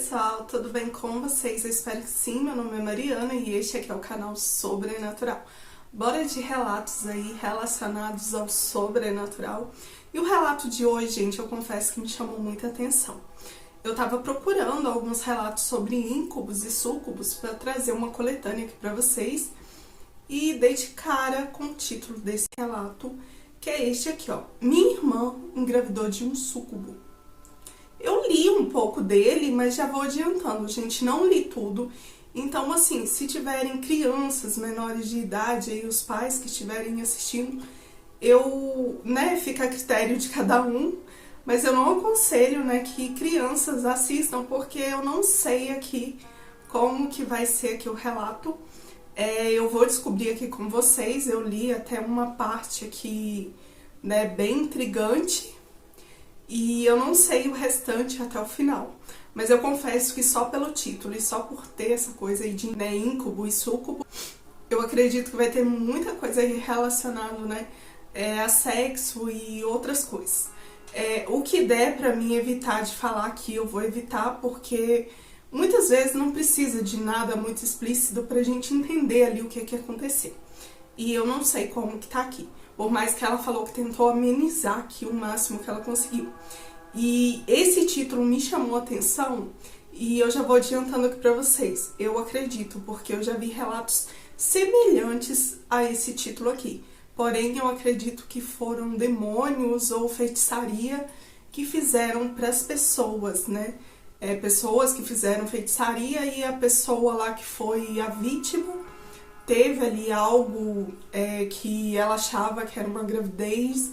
pessoal, tudo bem com vocês? Eu espero que sim, meu nome é Mariana e este aqui é o canal Sobrenatural. Bora de relatos aí relacionados ao sobrenatural. E o relato de hoje, gente, eu confesso que me chamou muita atenção. Eu tava procurando alguns relatos sobre íncubos e súcubos para trazer uma coletânea aqui para vocês e dei de cara com o título desse relato, que é este aqui, ó. Minha irmã engravidou de um súcubo. Eu li um pouco dele, mas já vou adiantando, gente, não li tudo. Então, assim, se tiverem crianças menores de idade, aí os pais que estiverem assistindo, fica a critério de cada um, mas eu não aconselho, que crianças assistam, porque eu não sei aqui como que vai ser aqui o relato. Eu vou descobrir aqui com vocês, eu li até uma parte aqui, bem intrigante, e eu não sei o restante até o final. Mas eu confesso que só pelo título e só por ter essa coisa aí de íncubo e súcubo, eu acredito que vai ter muita coisa aí relacionada, a sexo e outras coisas. O que der pra mim evitar de falar aqui, eu vou evitar, porque muitas vezes não precisa de nada muito explícito pra gente entender ali o que aconteceu. E eu não sei como que tá aqui. Por mais que ela falou que tentou amenizar aqui o máximo que ela conseguiu. E esse título me chamou a atenção e eu já vou adiantando aqui pra vocês. Eu acredito, porque eu já vi relatos semelhantes a esse título aqui. Porém, eu acredito que foram demônios ou feitiçaria que fizeram pras pessoas, pessoas que fizeram feitiçaria e a pessoa lá que foi a vítima teve ali algo que ela achava que era uma gravidez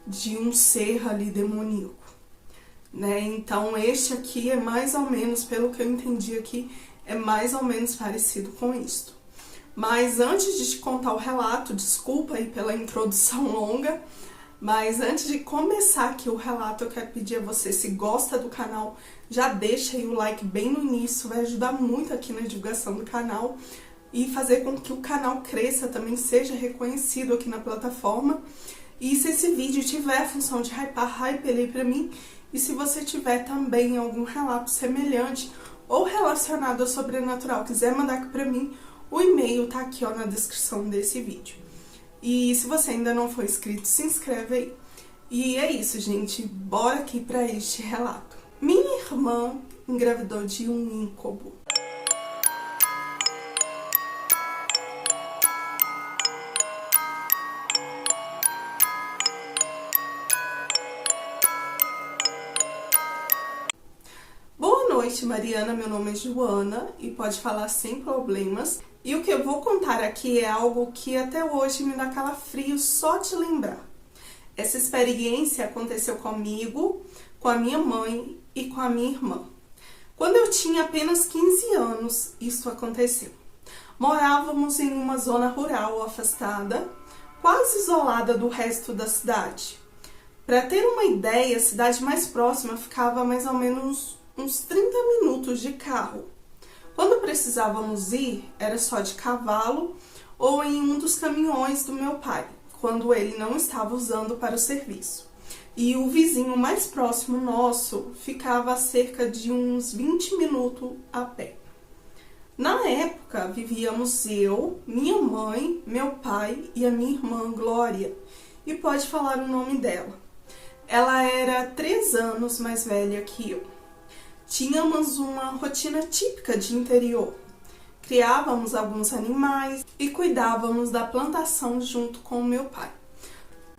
de um ser ali demoníaco, Então este aqui é mais ou menos, pelo que eu entendi aqui, é mais ou menos parecido com isto. Mas antes de te contar o relato, desculpa aí pela introdução longa, mas antes de começar aqui o relato, eu quero pedir a você, se gosta do canal, já deixa aí o like bem no início, vai ajudar muito aqui na divulgação do canal e fazer com que o canal cresça, também seja reconhecido aqui na plataforma. E se esse vídeo tiver a função de hypar, hype ele pra mim. E se você tiver também algum relato semelhante ou relacionado ao sobrenatural, quiser mandar aqui pra mim, o e-mail tá aqui, ó, na descrição desse vídeo. E se você ainda não for inscrito, se inscreve aí. E é isso, gente, bora aqui pra este relato. Minha irmã engravidou de um íncube. Boa noite, Mariana, meu nome é Joana e pode falar sem problemas. E o que eu vou contar aqui é algo que até hoje me dá calafrio só de lembrar. Essa experiência aconteceu comigo, com a minha mãe e com a minha irmã. Quando eu tinha apenas 15 anos, isso aconteceu. Morávamos em uma zona rural afastada, quase isolada do resto da cidade. Para ter uma ideia, a cidade mais próxima ficava mais ou menos uns 30 minutos de carro. Quando precisávamos ir, era só de cavalo ou em um dos caminhões do meu pai, quando ele não estava usando para o serviço. E o vizinho mais próximo nosso ficava a cerca de uns 20 minutos a pé. Na época, vivíamos eu, minha mãe, meu pai e a minha irmã Glória. E pode falar o nome dela. Ela era 3 anos mais velha que eu. Tínhamos uma rotina típica de interior. Criávamos alguns animais e cuidávamos da plantação junto com o meu pai.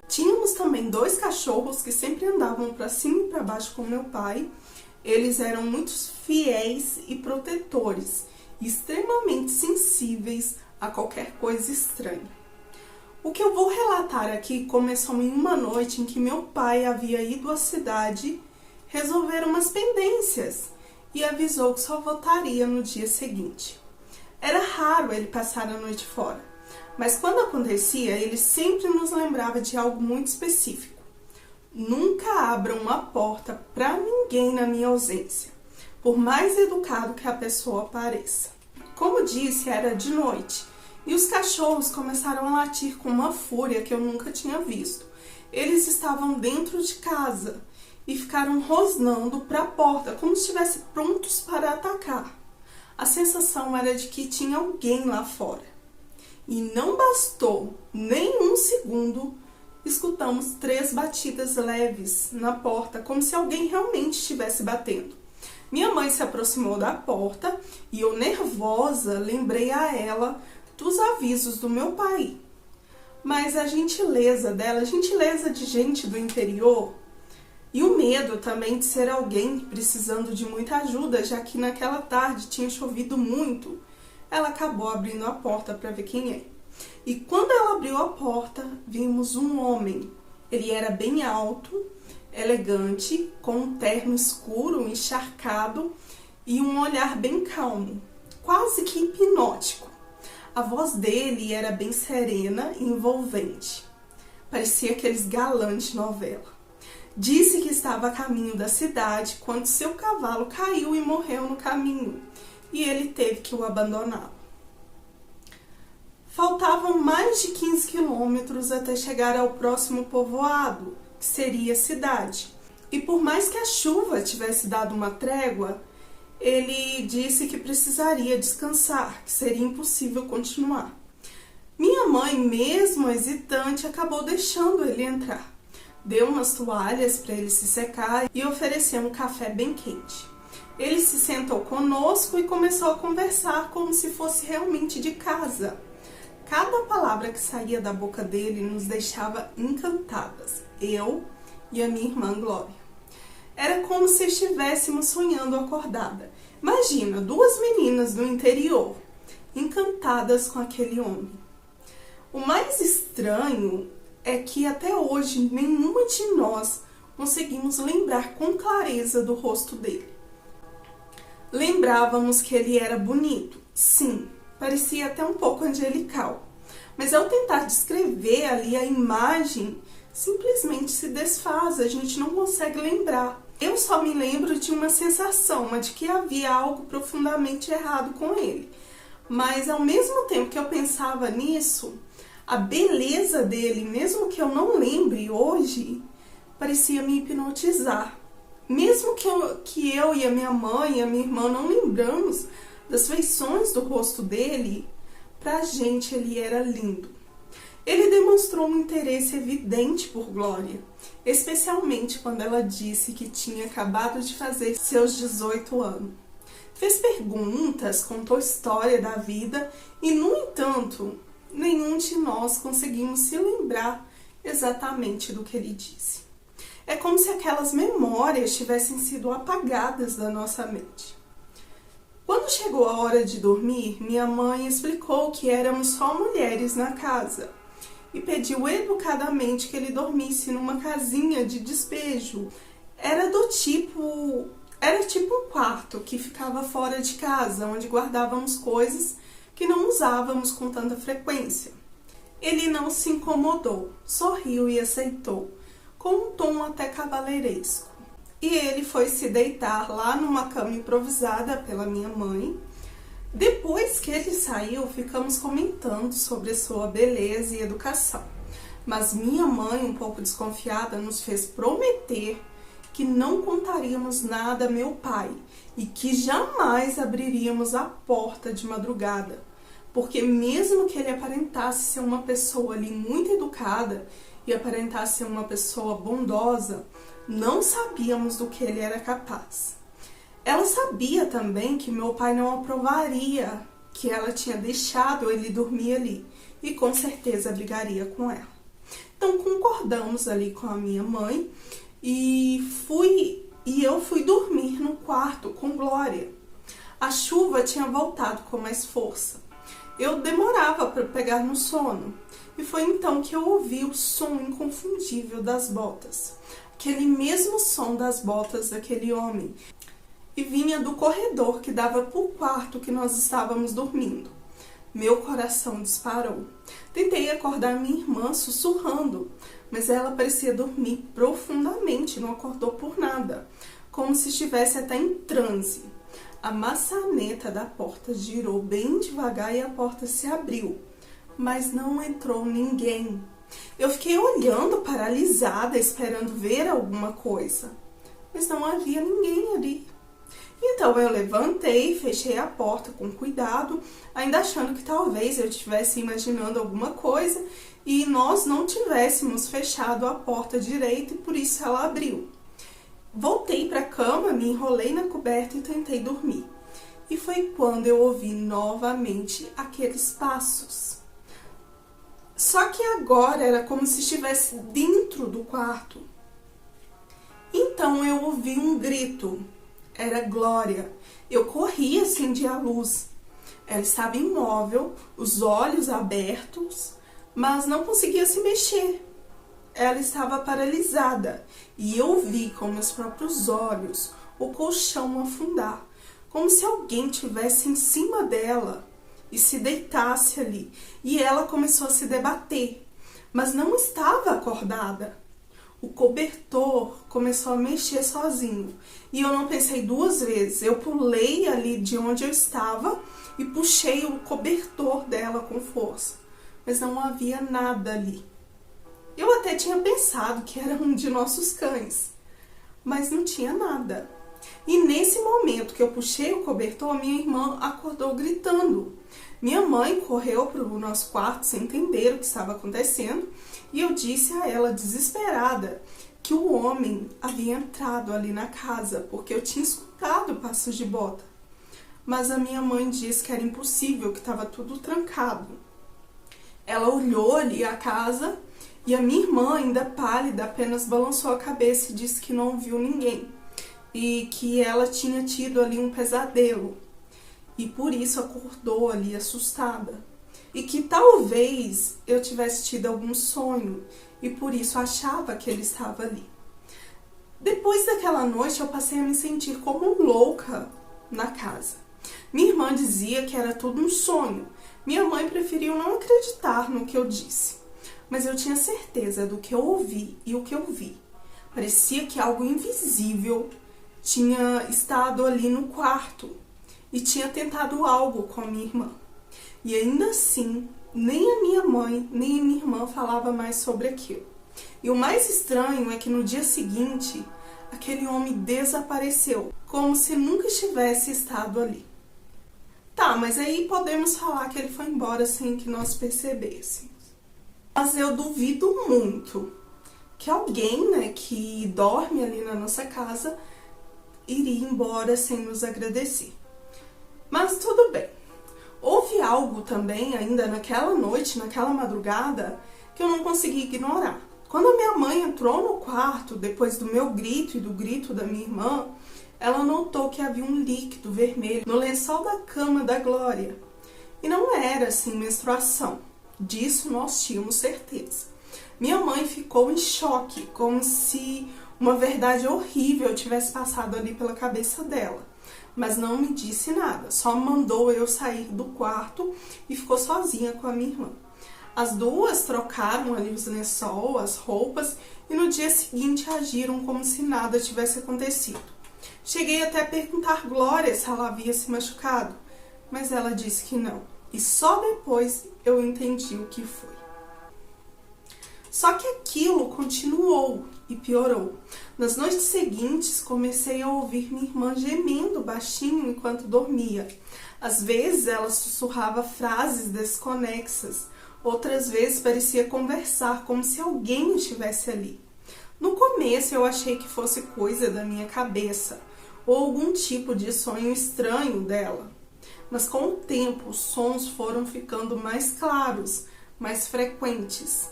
Tínhamos também 2 cachorros que sempre andavam para cima e para baixo com o meu pai. Eles eram muito fiéis e protetores, extremamente sensíveis a qualquer coisa estranha. O que eu vou relatar aqui começou em uma noite em que meu pai havia ido à cidade resolver umas pendências e avisou que só voltaria no dia seguinte. Era raro ele passar a noite fora, mas quando acontecia, ele sempre nos lembrava de algo muito específico. Nunca abram a porta para ninguém na minha ausência, por mais educado que a pessoa pareça. Como disse, era de noite e os cachorros começaram a latir com uma fúria que eu nunca tinha visto. Eles estavam dentro de casa e ficaram rosnando para a porta, como se estivessem prontos para atacar. A sensação era de que tinha alguém lá fora. E não bastou nem um segundo, escutamos 3 batidas leves na porta, como se alguém realmente estivesse batendo. Minha mãe se aproximou da porta e eu, nervosa, lembrei a ela dos avisos do meu pai. Mas a gentileza dela, a gentileza de gente do interior, e o medo também de ser alguém precisando de muita ajuda, já que naquela tarde tinha chovido muito, ela acabou abrindo a porta para ver quem é. E quando ela abriu a porta, vimos um homem. Ele era bem alto, elegante, com um terno escuro, encharcado e um olhar bem calmo, quase que hipnótico. A voz dele era bem serena e envolvente. Parecia aqueles galãs de novela. Disse que estava a caminho da cidade quando seu cavalo caiu e morreu no caminho, e ele teve que o abandonar. Faltavam mais de 15 quilômetros até chegar ao próximo povoado, que seria a cidade. E por mais que a chuva tivesse dado uma trégua, ele disse que precisaria descansar, que seria impossível continuar. Minha mãe, mesmo hesitante, acabou deixando ele entrar. Deu umas toalhas para ele se secar e ofereceu um café bem quente. Ele se sentou conosco e começou a conversar como se fosse realmente de casa. Cada palavra que saía da boca dele nos deixava encantadas, eu e a minha irmã Glória. Era como se estivéssemos sonhando acordada. Imagina, 2 meninas do interior, encantadas com aquele homem. O mais estranho é que até hoje nenhuma de nós conseguimos lembrar com clareza do rosto dele. Lembrávamos que ele era bonito, sim, parecia até um pouco angelical, mas ao tentar descrever ali a imagem, simplesmente se desfaz, a gente não consegue lembrar. Eu só me lembro de uma sensação, uma de que havia algo profundamente errado com ele. Mas ao mesmo tempo que eu pensava nisso, a beleza dele, mesmo que eu não lembre hoje, parecia me hipnotizar. Mesmo que eu e a minha mãe e a minha irmã não lembramos das feições do rosto dele, pra gente ele era lindo. Ele demonstrou um interesse evidente por Glória, especialmente quando ela disse que tinha acabado de fazer seus 18 anos. Fez perguntas, contou a história da vida e, no entanto, nenhum de nós conseguimos se lembrar exatamente do que ele disse. É como se aquelas memórias tivessem sido apagadas da nossa mente. Quando chegou a hora de dormir, minha mãe explicou que éramos só mulheres na casa e pediu educadamente que ele dormisse numa casinha de despejo. Era tipo um quarto que ficava fora de casa, onde guardávamos coisas que não usávamos com tanta frequência. Ele não se incomodou, sorriu e aceitou, com um tom até cavalheiresco. E ele foi se deitar lá numa cama improvisada pela minha mãe. Depois que ele saiu, ficamos comentando sobre a sua beleza e educação. Mas minha mãe, um pouco desconfiada, nos fez prometer que não contaríamos nada a meu pai e que jamais abriríamos a porta de madrugada. Porque mesmo que ele aparentasse ser uma pessoa ali muito educada e aparentasse ser uma pessoa bondosa, não sabíamos do que ele era capaz. Ela sabia também que meu pai não aprovaria que ela tinha deixado ele dormir ali e com certeza brigaria com ela. Então concordamos ali com a minha mãe e eu fui dormir no quarto com Glória. A chuva tinha voltado com mais força. Eu demorava para pegar no sono e foi então que eu ouvi o som inconfundível das botas. Aquele mesmo som das botas daquele homem. E vinha do corredor que dava para o quarto que nós estávamos dormindo. Meu coração disparou. Tentei acordar minha irmã sussurrando, mas ela parecia dormir profundamente, não acordou por nada, como se estivesse até em transe. A maçaneta da porta girou bem devagar e a porta se abriu, mas não entrou ninguém. Eu fiquei olhando paralisada, esperando ver alguma coisa, mas não havia ninguém ali. Então eu levantei, fechei a porta com cuidado, ainda achando que talvez eu estivesse imaginando alguma coisa e nós não tivéssemos fechado a porta direito e por isso ela abriu. Voltei para a cama, me enrolei na coberta e tentei dormir. E foi quando eu ouvi novamente aqueles passos. Só que agora era como se estivesse dentro do quarto. Então eu ouvi um grito. Era Glória. Eu corri, acendi a luz. Ela estava imóvel, os olhos abertos, mas não conseguia se mexer. Ela estava paralisada e eu vi com meus próprios olhos o colchão afundar, como se alguém tivesse em cima dela e se deitasse ali. E ela começou a se debater, mas não estava acordada. O cobertor começou a mexer sozinho e eu não pensei duas vezes. Eu pulei ali de onde eu estava e puxei o cobertor dela com força, mas não havia nada ali. Eu até tinha pensado que era um de nossos cães, mas não tinha nada. E nesse momento que eu puxei o cobertor, minha irmã acordou gritando. Minha mãe correu para o nosso quarto sem entender o que estava acontecendo e eu disse a ela, desesperada, que o homem havia entrado ali na casa porque eu tinha escutado passos de bota. Mas a minha mãe disse que era impossível, que estava tudo trancado. Ela olhou ali a casa e a minha irmã, ainda pálida, apenas balançou a cabeça e disse que não viu ninguém e que ela tinha tido ali um pesadelo e por isso acordou ali assustada e que talvez eu tivesse tido algum sonho e por isso achava que ele estava ali. Depois daquela noite eu passei a me sentir como louca na casa. Minha irmã dizia que era tudo um sonho. Minha mãe preferiu não acreditar no que eu disse, mas eu tinha certeza do que eu ouvi e o que eu vi. Parecia que algo invisível tinha estado ali no quarto e tinha tentado algo com a minha irmã. E ainda assim, nem a minha mãe, nem a minha irmã falava mais sobre aquilo. E o mais estranho é que no dia seguinte, aquele homem desapareceu, como se nunca estivesse estado ali. Tá, mas aí podemos falar que ele foi embora sem que nós percebêssemos. Mas eu duvido muito que alguém, né, que dorme ali na nossa casa iria embora sem nos agradecer. Mas tudo bem. Houve algo também ainda naquela noite, naquela madrugada, que eu não consegui ignorar. Quando a minha mãe entrou no quarto, depois do meu grito e do grito da minha irmã, ela notou que havia um líquido vermelho no lençol da cama da Glória. E não era assim menstruação. Disso nós tínhamos certeza. Minha mãe ficou em choque, como se uma verdade horrível tivesse passado ali pela cabeça dela. Mas não me disse nada, só mandou eu sair do quarto e ficou sozinha com a minha irmã. As duas trocaram ali os lençol, as roupas e no dia seguinte agiram como se nada tivesse acontecido. Cheguei até a perguntar a Glória se ela havia se machucado, mas ela disse que não. E só depois eu entendi o que foi. Só que aquilo continuou e piorou. Nas noites seguintes, comecei a ouvir minha irmã gemendo baixinho enquanto dormia. Às vezes, ela sussurrava frases desconexas. Outras vezes, parecia conversar como se alguém estivesse ali. No começo, eu achei que fosse coisa da minha cabeça ou algum tipo de sonho estranho dela. Mas com o tempo, os sons foram ficando mais claros, mais frequentes.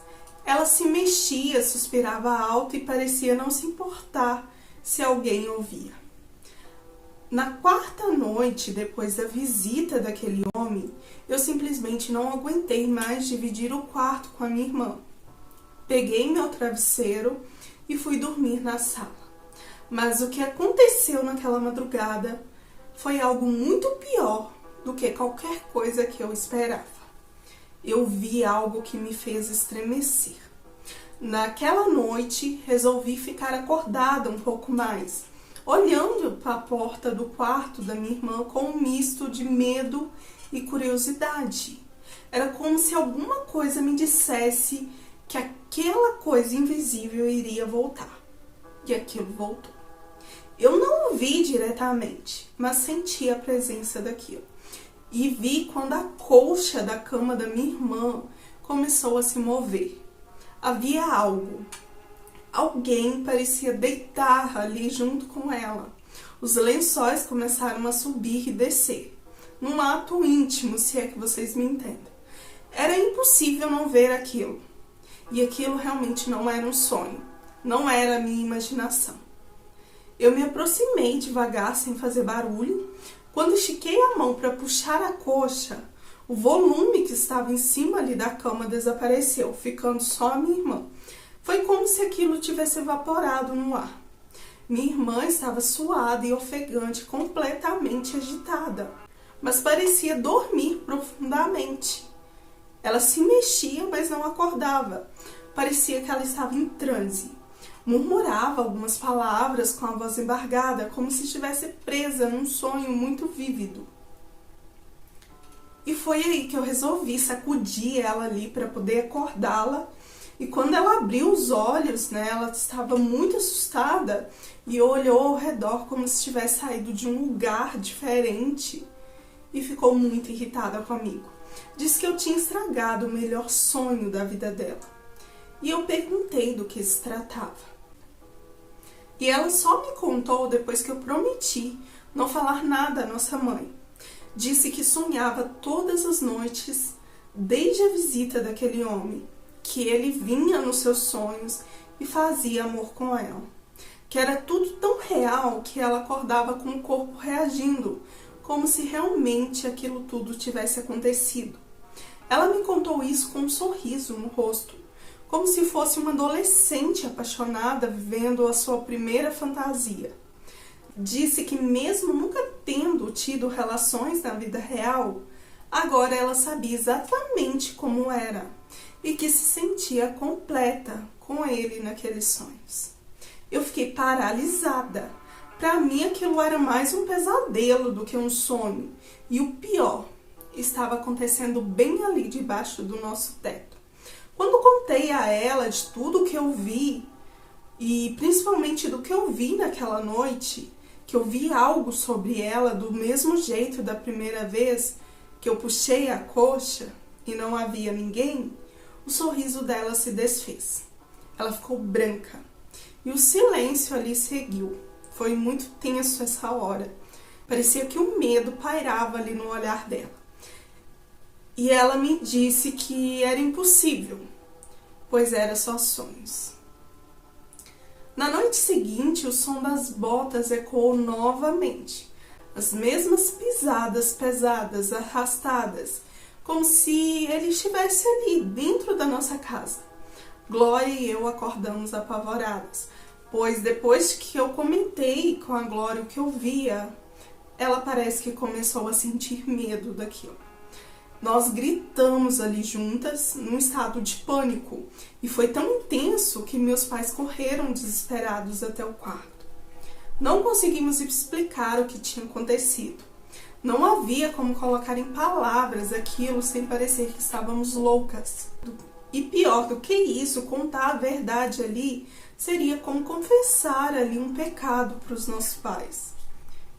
Ela se mexia, suspirava alto e parecia não se importar se alguém ouvia. Na quarta noite, depois da visita daquele homem, eu simplesmente não aguentei mais dividir o quarto com a minha irmã. Peguei meu travesseiro e fui dormir na sala. Mas o que aconteceu naquela madrugada foi algo muito pior do que qualquer coisa que eu esperava. Eu vi algo que me fez estremecer. Naquela noite, resolvi ficar acordada um pouco mais, olhando para a porta do quarto da minha irmã com um misto de medo e curiosidade. Era como se alguma coisa me dissesse que aquela coisa invisível iria voltar. E aquilo voltou. Eu não vi diretamente, mas senti a presença daquilo. E vi quando a colcha da cama da minha irmã começou a se mover. Havia algo. Alguém parecia deitar ali junto com ela. Os lençóis começaram a subir e descer, num ato íntimo, se é que vocês me entendem. Era impossível não ver aquilo. E aquilo realmente não era um sonho, não era a minha imaginação. Eu me aproximei devagar, sem fazer barulho. Quando estiquei a mão para puxar a coxa, o volume que estava em cima ali da cama desapareceu, ficando só a minha irmã. Foi como se aquilo tivesse evaporado no ar. Minha irmã estava suada e ofegante, completamente agitada, mas parecia dormir profundamente. Ela se mexia, mas não acordava. Parecia que ela estava em transe. Murmurava algumas palavras com a voz embargada, como se estivesse presa num sonho muito vívido. E foi aí que eu resolvi sacudir ela ali para poder acordá-la. E quando ela abriu os olhos, né, ela estava muito assustada e olhou ao redor como se tivesse saído de um lugar diferente e ficou muito irritada comigo. Disse que eu tinha estragado o melhor sonho da vida dela. E eu perguntei do que se tratava. E ela só me contou depois que eu prometi não falar nada à nossa mãe. Disse que sonhava todas as noites, desde a visita daquele homem, que ele vinha nos seus sonhos e fazia amor com ela. Que era tudo tão real que ela acordava com o corpo reagindo, como se realmente aquilo tudo tivesse acontecido. Ela me contou isso com um sorriso no rosto, como se fosse uma adolescente apaixonada vivendo a sua primeira fantasia. Disse que mesmo nunca tendo tido relações na vida real, agora ela sabia exatamente como era e que se sentia completa com ele naqueles sonhos. Eu fiquei paralisada. Para mim aquilo era mais um pesadelo do que um sonho. E o pior, estava acontecendo bem ali debaixo do nosso teto. Quando contei a ela de tudo que eu vi, e principalmente do que eu vi naquela noite, que eu vi algo sobre ela do mesmo jeito da primeira vez que eu puxei a coxa e não havia ninguém, o sorriso dela se desfez. Ela ficou branca e o silêncio ali seguiu. Foi muito tenso essa hora. Parecia que o medo pairava ali no olhar dela. E ela me disse que era impossível, pois era só sonhos. Na noite seguinte, o som das botas ecoou novamente. As mesmas pisadas pesadas, arrastadas, como se ele estivesse ali, dentro da nossa casa. Glória e eu acordamos apavoradas, pois depois que eu comentei com a Glória o que eu via, ela parece que começou a sentir medo daquilo. Nós gritamos ali juntas, num estado de pânico, e foi tão intenso que meus pais correram desesperados até o quarto. Não conseguimos explicar o que tinha acontecido. Não havia como colocar em palavras aquilo sem parecer que estávamos loucas. E pior do que isso, contar a verdade ali seria como confessar ali um pecado para os nossos pais,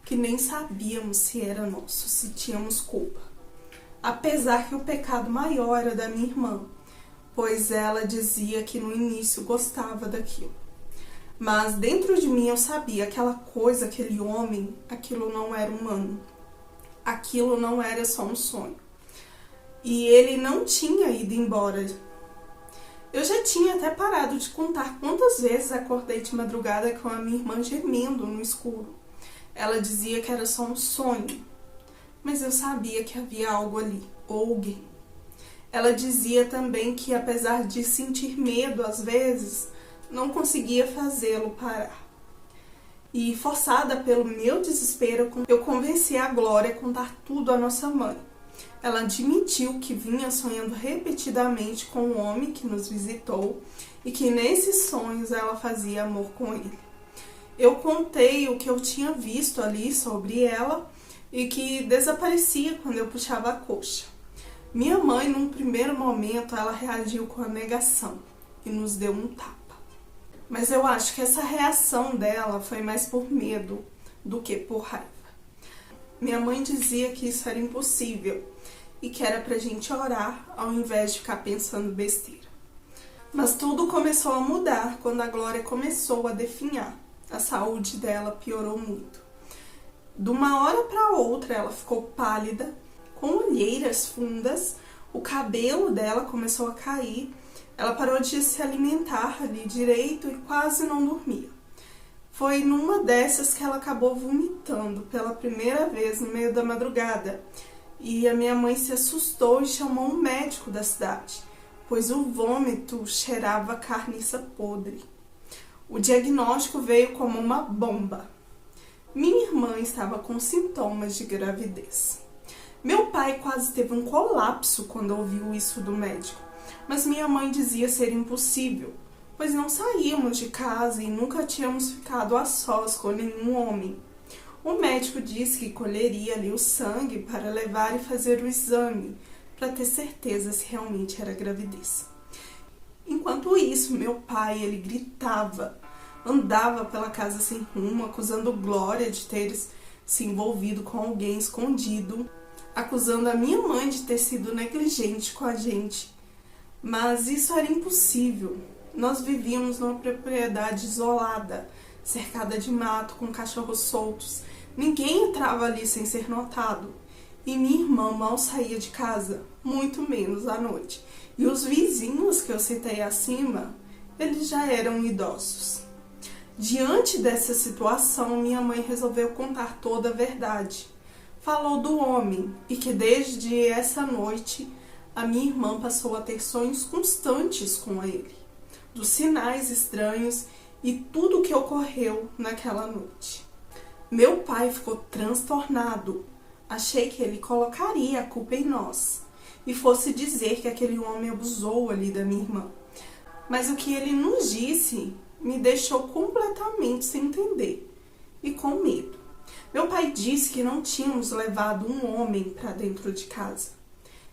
que nem sabíamos se era nosso, se tínhamos culpa. Apesar que o pecado maior era da minha irmã, pois ela dizia que no início gostava daquilo. Mas dentro de mim eu sabia aquela coisa, aquele homem, aquilo não era humano. Aquilo não era só um sonho. E ele não tinha ido embora. Eu já tinha até parado de contar quantas vezes acordei de madrugada com a minha irmã gemendo no escuro. Ela dizia que era só um sonho, mas eu sabia que havia algo ali, ou alguém. Ela dizia também que, apesar de sentir medo às vezes, não conseguia fazê-lo parar. E, forçada pelo meu desespero, eu convenci a Glória a contar tudo à nossa mãe. Ela admitiu que vinha sonhando repetidamente com um homem que nos visitou e que nesses sonhos ela fazia amor com ele. Eu contei o que eu tinha visto ali sobre ela e que desaparecia quando eu puxava a coxa. Minha mãe, num primeiro momento, ela reagiu com a negação e nos deu um tapa. Mas eu acho que essa reação dela foi mais por medo do que por raiva. Minha mãe dizia que isso era impossível e que era pra gente orar ao invés de ficar pensando besteira. Mas tudo começou a mudar quando a Glória começou a definhar. A saúde dela piorou muito. De uma hora para outra ela ficou pálida, com olheiras fundas, o cabelo dela começou a cair, ela parou de se alimentar ali direito e quase não dormia. Foi numa dessas que ela acabou vomitando pela primeira vez no meio da madrugada. E a minha mãe se assustou e chamou um médico da cidade, pois o vômito cheirava carniça podre. O diagnóstico veio como uma bomba. Minha irmã estava com sintomas de gravidez. Meu pai quase teve um colapso quando ouviu isso do médico, mas minha mãe dizia ser impossível, pois não saíamos de casa e nunca tínhamos ficado a sós com nenhum homem. O médico disse que colheria ali o sangue para levar e fazer o exame, para ter certeza se realmente era gravidez. Enquanto isso, meu pai, ele gritava, andava pela casa sem rumo, acusando Glória de ter se envolvido com alguém escondido, acusando a minha mãe de ter sido negligente com a gente. Mas isso era impossível. Nós vivíamos numa propriedade isolada, cercada de mato, com cachorros soltos. Ninguém entrava ali sem ser notado. E minha irmã mal saía de casa, muito menos à noite. E os vizinhos que eu citei acima, eles já eram idosos. Diante dessa situação, minha mãe resolveu contar toda a verdade. Falou do homem e que desde essa noite a minha irmã passou a ter sonhos constantes com ele, dos sinais estranhos e tudo o que ocorreu naquela noite. Meu pai ficou transtornado. Achei que ele colocaria a culpa em nós e fosse dizer que aquele homem abusou ali da minha irmã. Mas o que ele nos disse me deixou completamente sem entender e com medo. Meu pai disse que não tínhamos levado um homem para dentro de casa.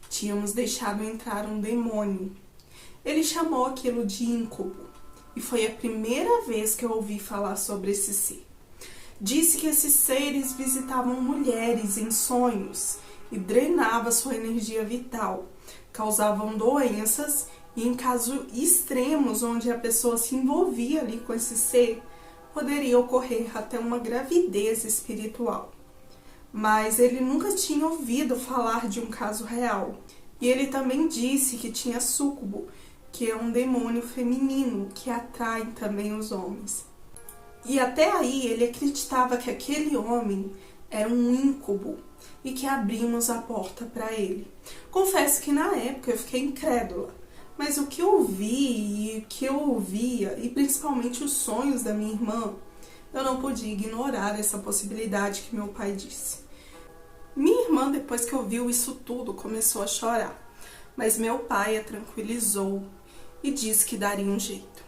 Tínhamos deixado entrar um demônio. Ele chamou aquilo de incubo e foi a primeira vez que eu ouvi falar sobre esse ser. Disse que esses seres visitavam mulheres em sonhos e drenavam sua energia vital, causavam doenças e, em casos extremos onde a pessoa se envolvia ali com esse ser, poderia ocorrer até uma gravidez espiritual. Mas ele nunca tinha ouvido falar de um caso real. E ele também disse que tinha súcubo, que é um demônio feminino que atrai também os homens. E até aí ele acreditava que aquele homem era um incubo e que abrimos a porta para ele. Confesso que na época eu fiquei incrédula, mas o que eu vi e o que eu ouvia, e principalmente os sonhos da minha irmã, eu não podia ignorar essa possibilidade que meu pai disse. Minha irmã, depois que ouviu isso tudo, começou a chorar, mas meu pai a tranquilizou e disse que daria um jeito.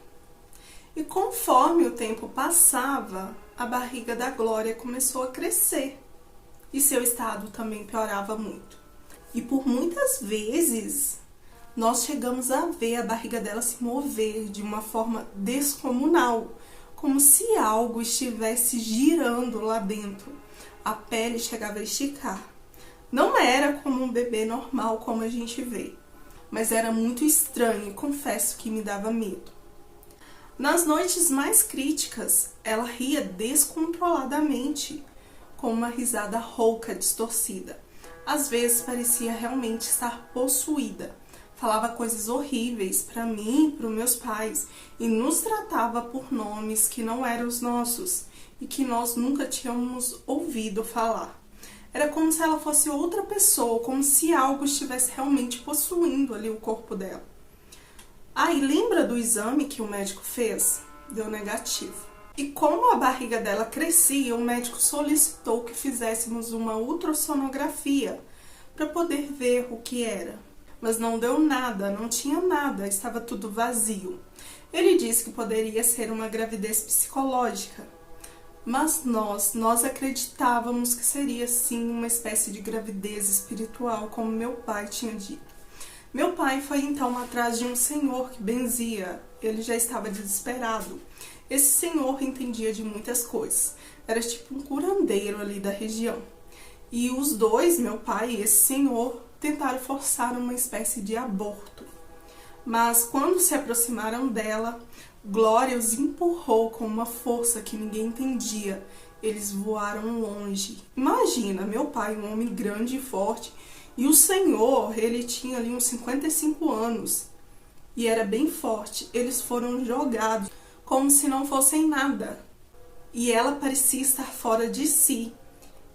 E conforme o tempo passava, a barriga da Glória começou a crescer e seu estado também piorava muito. E por muitas vezes nós chegamos a ver a barriga dela se mover de uma forma descomunal, como se algo estivesse girando lá dentro. A pele chegava a esticar. Não era como um bebê normal como a gente vê, mas era muito estranho e confesso que me dava medo. Nas noites mais críticas, ela ria descontroladamente, com uma risada rouca, distorcida. Às vezes parecia realmente estar possuída. Falava coisas horríveis para mim e para os meus pais e nos tratava por nomes que não eram os nossos e que nós nunca tínhamos ouvido falar. Era como se ela fosse outra pessoa, como se algo estivesse realmente possuindo ali o corpo dela. E lembra do exame que o médico fez? Deu negativo. E como a barriga dela crescia, o médico solicitou que fizéssemos uma ultrassonografia para poder ver o que era. Mas não deu nada, não tinha nada, estava tudo vazio. Ele disse que poderia ser uma gravidez psicológica. Mas nós acreditávamos que seria sim uma espécie de gravidez espiritual, como meu pai tinha dito. Meu pai foi então atrás de um senhor que benzia ele já estava desesperado. Esse senhor entendia de muitas coisas, era tipo um curandeiro ali da região. E os dois, meu pai e esse senhor, tentaram forçar uma espécie de aborto. Mas quando se aproximaram dela, Glória os empurrou com uma força que ninguém entendia. Eles voaram longe. Imagina, meu pai, um homem grande e forte, e o senhor, ele tinha ali uns 55 anos e era bem forte. Eles foram jogados como se não fossem nada. E ela parecia estar fora de si.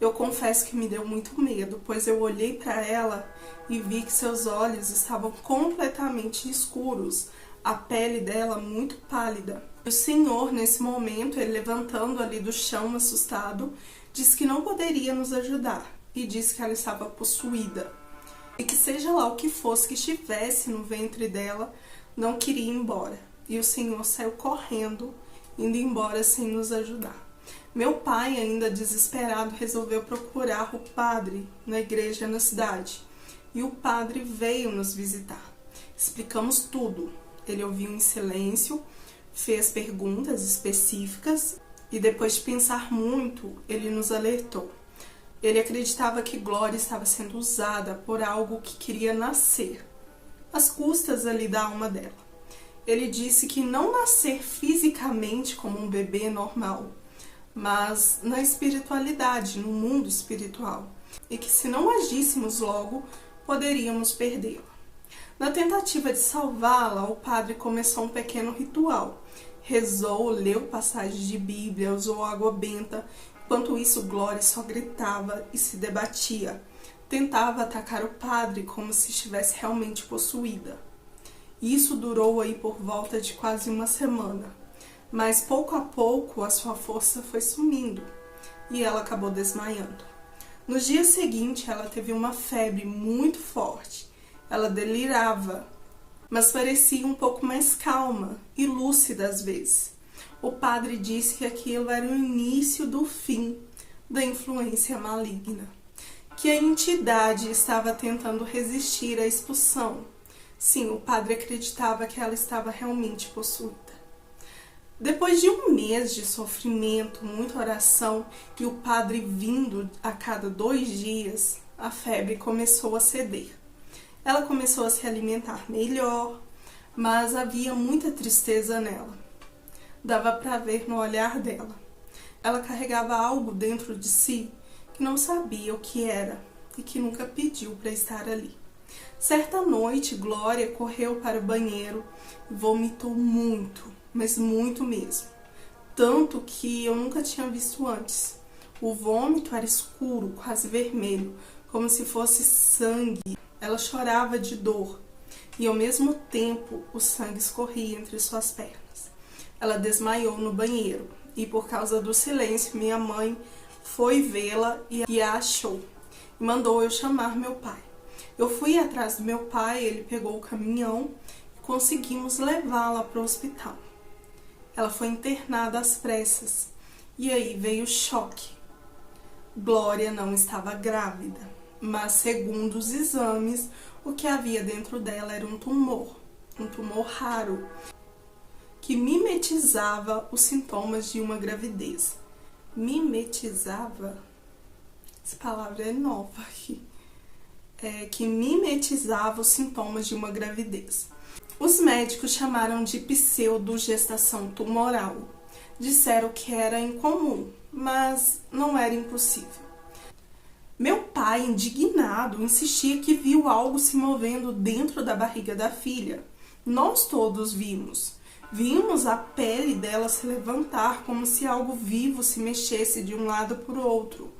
Eu confesso que me deu muito medo, pois eu olhei para ela e vi que seus olhos estavam completamente escuros, a pele dela muito pálida. O senhor, nesse momento, ele levantando ali do chão, assustado, disse que não poderia nos ajudar e disse que ela estava possuída. E que seja lá o que fosse que estivesse no ventre dela, não queria ir embora. E o senhor saiu correndo, indo embora sem nos ajudar. Meu pai, ainda desesperado, resolveu procurar o padre na igreja na cidade. E o padre veio nos visitar. Explicamos tudo. Ele ouviu em silêncio, fez perguntas específicas e depois de pensar muito, ele nos alertou. Ele acreditava que Glória estava sendo usada por algo que queria nascer, às custas ali da alma dela. Ele disse que não nascer fisicamente como um bebê normal, mas na espiritualidade, no mundo espiritual, e que se não agíssemos logo, poderíamos perdê-la. Na tentativa de salvá-la, o padre começou um pequeno ritual. Rezou, leu passagens de Bíblia, usou água benta. Enquanto isso, Glória só gritava e se debatia. Tentava atacar o padre como se estivesse realmente possuída. Isso durou aí por volta de quase uma semana. Mas pouco a pouco a sua força foi sumindo e ela acabou desmaiando. No dia seguinte, ela teve uma febre muito forte. Ela delirava, mas parecia um pouco mais calma e lúcida às vezes. O padre disse que aquilo era o início do fim da influência maligna, que a entidade estava tentando resistir à expulsão. Sim, o padre acreditava que ela estava realmente possuída. Depois de um mês de sofrimento, muita oração e o padre vindo a cada 2 dias, a febre começou a ceder. Ela começou a se alimentar melhor, mas havia muita tristeza nela. Dava para ver no olhar dela. Ela carregava algo dentro de si que não sabia o que era e que nunca pediu para estar ali. Certa noite, Glória correu para o banheiro e vomitou muito, mas muito mesmo. Tanto que eu nunca tinha visto antes. O vômito era escuro, quase vermelho, como se fosse sangue. Ela chorava de dor e ao mesmo tempo o sangue escorria entre suas pernas. Ela desmaiou no banheiro e por causa do silêncio minha mãe foi vê-la e a achou e mandou eu chamar meu pai. Eu fui atrás do meu pai, ele pegou o caminhão e conseguimos levá-la para o hospital. Ela foi internada às pressas e aí veio o choque. Glória não estava grávida. Mas, segundo os exames, o que havia dentro dela era um tumor raro, que mimetizava os sintomas de uma gravidez. Mimetizava? Essa palavra é nova aqui. Que mimetizava os sintomas de uma gravidez. Os médicos chamaram de pseudogestação tumoral. Disseram que era incomum, mas não era impossível. Meu pai, indignado, insistia que viu algo se movendo dentro da barriga da filha. Nós todos vimos. Vimos a pele dela se levantar como se algo vivo se mexesse de um lado para o outro.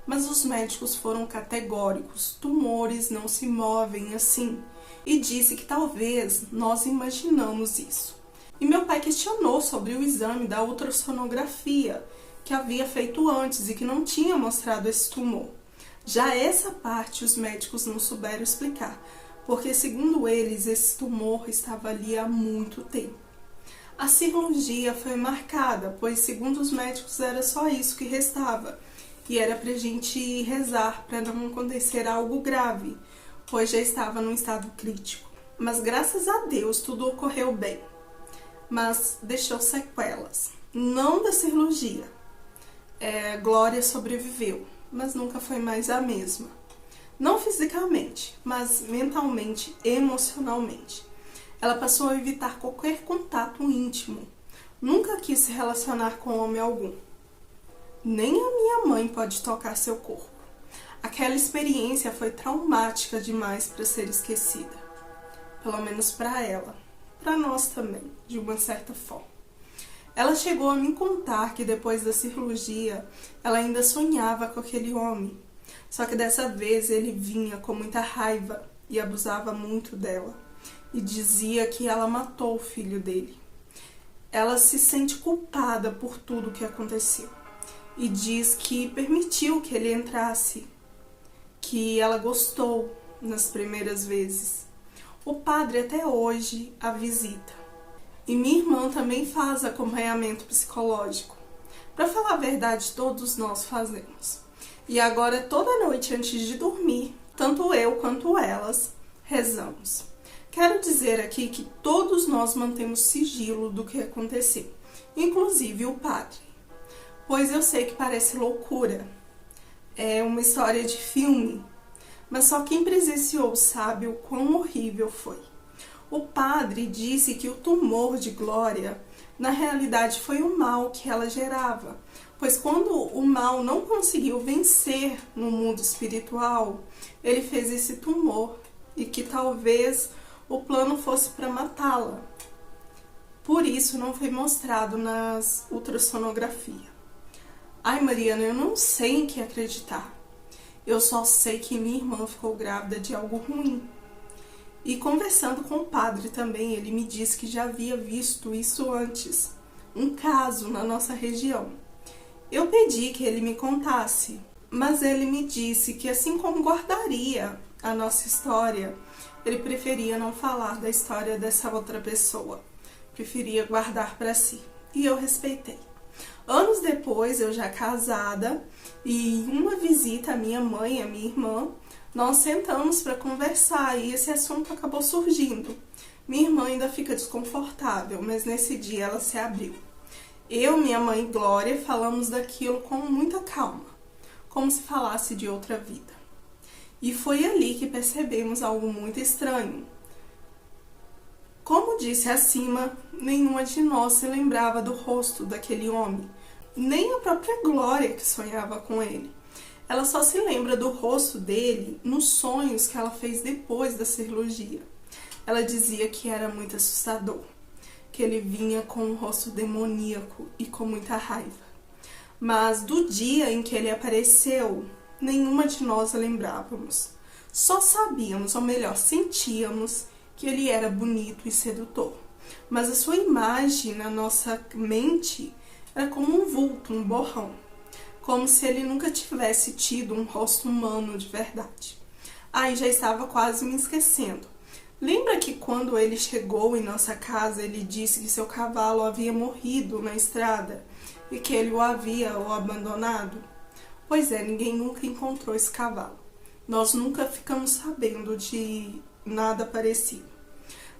Mas os médicos foram categóricos. Tumores não se movem assim. E disse que talvez nós imaginamos isso. E meu pai questionou sobre o exame da ultrassonografia que havia feito antes e que não tinha mostrado esse tumor. Já essa parte os médicos não souberam explicar, porque segundo eles esse tumor estava ali há muito tempo. A cirurgia foi marcada, pois segundo os médicos era só isso que restava, e era pra gente rezar para não acontecer algo grave, pois já estava num estado crítico. Mas graças a Deus tudo ocorreu bem. mas deixou sequelas. Não da cirurgia. Glória sobreviveu, mas nunca foi mais a mesma. Não fisicamente, mas mentalmente, emocionalmente. Ela passou a evitar qualquer contato íntimo. Nunca quis se relacionar com homem algum. Nem a minha mãe pode tocar seu corpo. Aquela experiência foi traumática demais para ser esquecida. Pelo menos para ela. Para nós também, de uma certa forma. Ela chegou a me contar que depois da cirurgia, ela ainda sonhava com aquele homem. Só que dessa vez ele vinha com muita raiva e abusava muito dela. E dizia que ela matou o filho dele. Ela se sente culpada por tudo que aconteceu. E diz que permitiu que ele entrasse. Que ela gostou nas primeiras vezes. O padre até hoje a visita. E minha irmã também faz acompanhamento psicológico. Para falar a verdade, todos nós fazemos. E agora, toda noite antes de dormir, tanto eu quanto elas rezamos. Quero dizer aqui que todos nós mantemos sigilo do que aconteceu, inclusive o padre. Pois eu sei que parece loucura, é uma história de filme, mas só quem presenciou sabe o quão horrível foi. O padre disse que o tumor de Glória, na realidade, foi o mal que ela gerava, pois quando o mal não conseguiu vencer no mundo espiritual, ele fez esse tumor e que talvez o plano fosse para matá-la. Por isso não foi mostrado nas ultrassonografia. Ai, Mariana, eu não sei em que acreditar. Eu só sei que minha irmã ficou grávida de algo ruim. E conversando com o padre também, ele me disse que já havia visto isso antes. Um caso na nossa região. Eu pedi que ele me contasse, mas ele me disse que assim como guardaria a nossa história, ele preferia não falar da história dessa outra pessoa. Preferia guardar para si. E eu respeitei. Anos depois, eu já casada, e em uma visita à minha mãe e à minha irmã, nós sentamos para conversar e esse assunto acabou surgindo. Minha irmã ainda fica desconfortável, mas nesse dia ela se abriu. Eu, minha mãe e Glória falamos daquilo com muita calma, como se falasse de outra vida. E foi ali que percebemos algo muito estranho. Como disse acima, nenhuma de nós se lembrava do rosto daquele homem, nem a própria Glória que sonhava com ele. Ela só se lembra do rosto dele nos sonhos que ela fez depois da cirurgia. Ela dizia que era muito assustador, que ele vinha com um rosto demoníaco e com muita raiva. Mas do dia em que ele apareceu, nenhuma de nós lembrávamos. Só sabíamos, ou melhor, sentíamos que ele era bonito e sedutor. Mas a sua imagem na nossa mente era como um vulto, um borrão. Como se ele nunca tivesse tido um rosto humano de verdade. Aí já estava quase me esquecendo. Lembra que quando ele chegou em nossa casa, ele disse que seu cavalo havia morrido na estrada e que ele o havia abandonado? Pois é, ninguém nunca encontrou esse cavalo. Nós nunca ficamos sabendo de nada parecido.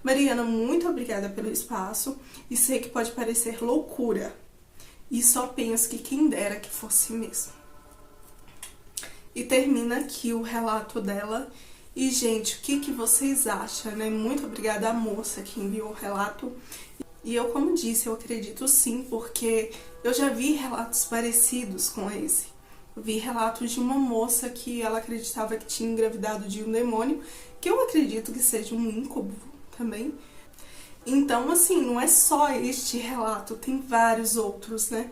Mariana, muito obrigada pelo espaço e sei que pode parecer loucura. E só penso que quem dera que fosse mesmo. E termina aqui o relato dela. E, gente, o que vocês acham, né? Muito obrigada à moça que enviou o relato. E eu, como disse, eu acredito sim, porque eu já vi relatos parecidos com esse. Eu vi relatos de uma moça que ela acreditava que tinha engravidado de um demônio, que eu acredito que seja um íncube também. Então, assim, não é só este relato, tem vários outros, né?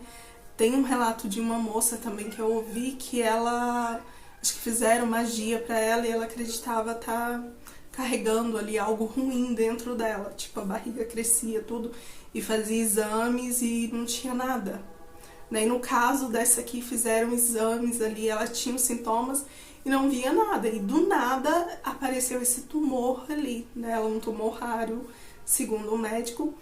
Tem um relato de uma moça também que eu ouvi que ela, acho que fizeram magia pra ela e ela acreditava estar carregando ali algo ruim dentro dela. Tipo, a barriga crescia, tudo, e fazia exames e não tinha nada. Né? E no caso dessa aqui, fizeram exames ali, ela tinha os sintomas e não via nada. E do nada apareceu esse tumor ali, né? Um tumor raro, segundo o médico,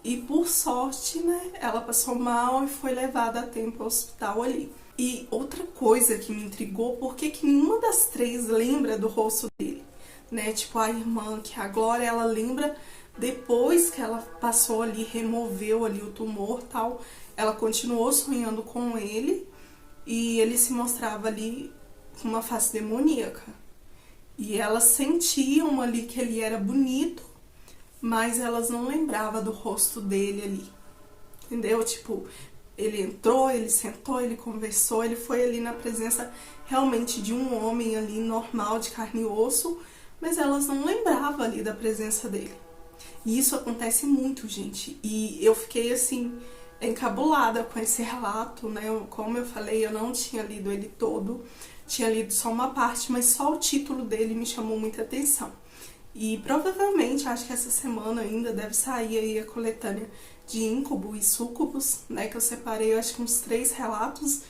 e por sorte, né, ela passou mal e foi levada a tempo ao hospital ali. E outra coisa que me intrigou, por que nenhuma das três lembra do rosto dele, né? Tipo, a irmã, que é a Glória, ela lembra depois que ela passou ali, removeu ali o tumor e tal, ela continuou sonhando com ele e ele se mostrava ali com uma face demoníaca. E elas sentiam ali que ele era bonito, mas elas não lembravam do rosto dele ali. Entendeu? Tipo, ele entrou, ele sentou, ele conversou, ele foi ali na presença realmente de um homem ali normal, de carne e osso, mas elas não lembravam ali da presença dele. E isso acontece muito, gente. E eu fiquei assim, encabulada com esse relato, né? Como eu falei, eu não tinha lido ele todo, tinha lido só uma parte, mas só o título dele me chamou muita atenção. E provavelmente, acho que essa semana ainda deve sair aí a coletânea de Incubo e Súcubos, né? Que eu separei, eu acho que uns 3 relatos.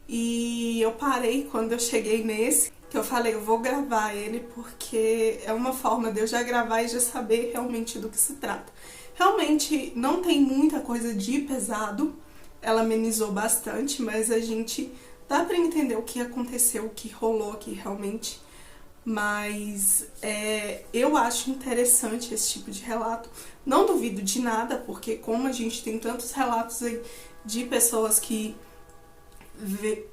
E eu parei quando eu cheguei nesse, que eu falei, eu vou gravar ele porque é uma forma de eu já gravar e já saber realmente do que se trata. Realmente não tem muita coisa de pesado, ela amenizou bastante, mas a gente dá pra entender o que aconteceu, o que rolou aqui realmente. Mas eu acho interessante esse tipo de relato. Não duvido de nada, porque como a gente tem tantos relatos aí de pessoas que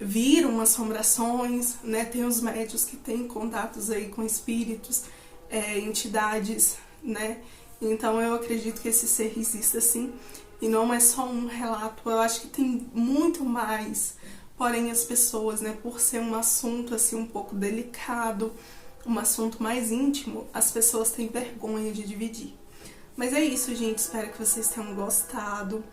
viram assombrações, né? Tem os médios que têm contatos aí com espíritos, entidades, né? Então eu acredito que esse ser exista sim, e não é só um relato, eu acho que tem muito mais. Porém as pessoas, né, por ser um assunto assim um pouco delicado, um assunto mais íntimo, as pessoas têm vergonha de dividir. Mas é isso, gente, espero que vocês tenham gostado.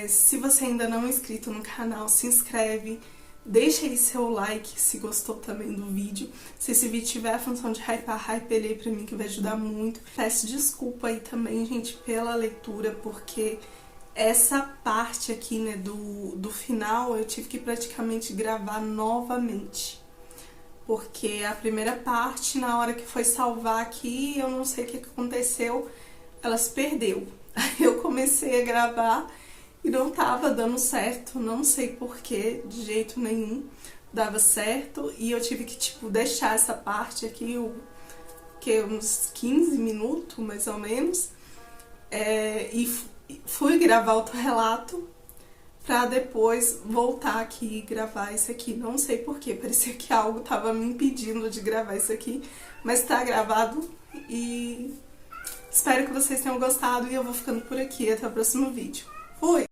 Se você ainda não é inscrito no canal, se inscreve, deixa aí seu like se gostou também do vídeo. Se esse vídeo tiver a função de hypar, hype ele aí pra mim que vai ajudar muito. Peço desculpa aí também, gente, pela leitura, porque essa parte aqui, né, do final eu tive que praticamente gravar novamente. Porque a primeira parte, na hora que foi salvar aqui, eu não sei o que aconteceu, ela se perdeu. Aí eu comecei a gravar e não tava dando certo, não sei porquê, de jeito nenhum dava certo. E eu tive que, tipo, deixar essa parte aqui, uns 15 minutos, mais ou menos. E fui gravar outro relato pra depois voltar aqui e gravar isso aqui. Não sei porquê, parecia que algo tava me impedindo de gravar isso aqui, mas tá gravado e espero que vocês tenham gostado e eu vou ficando por aqui. Até o próximo vídeo. Fui!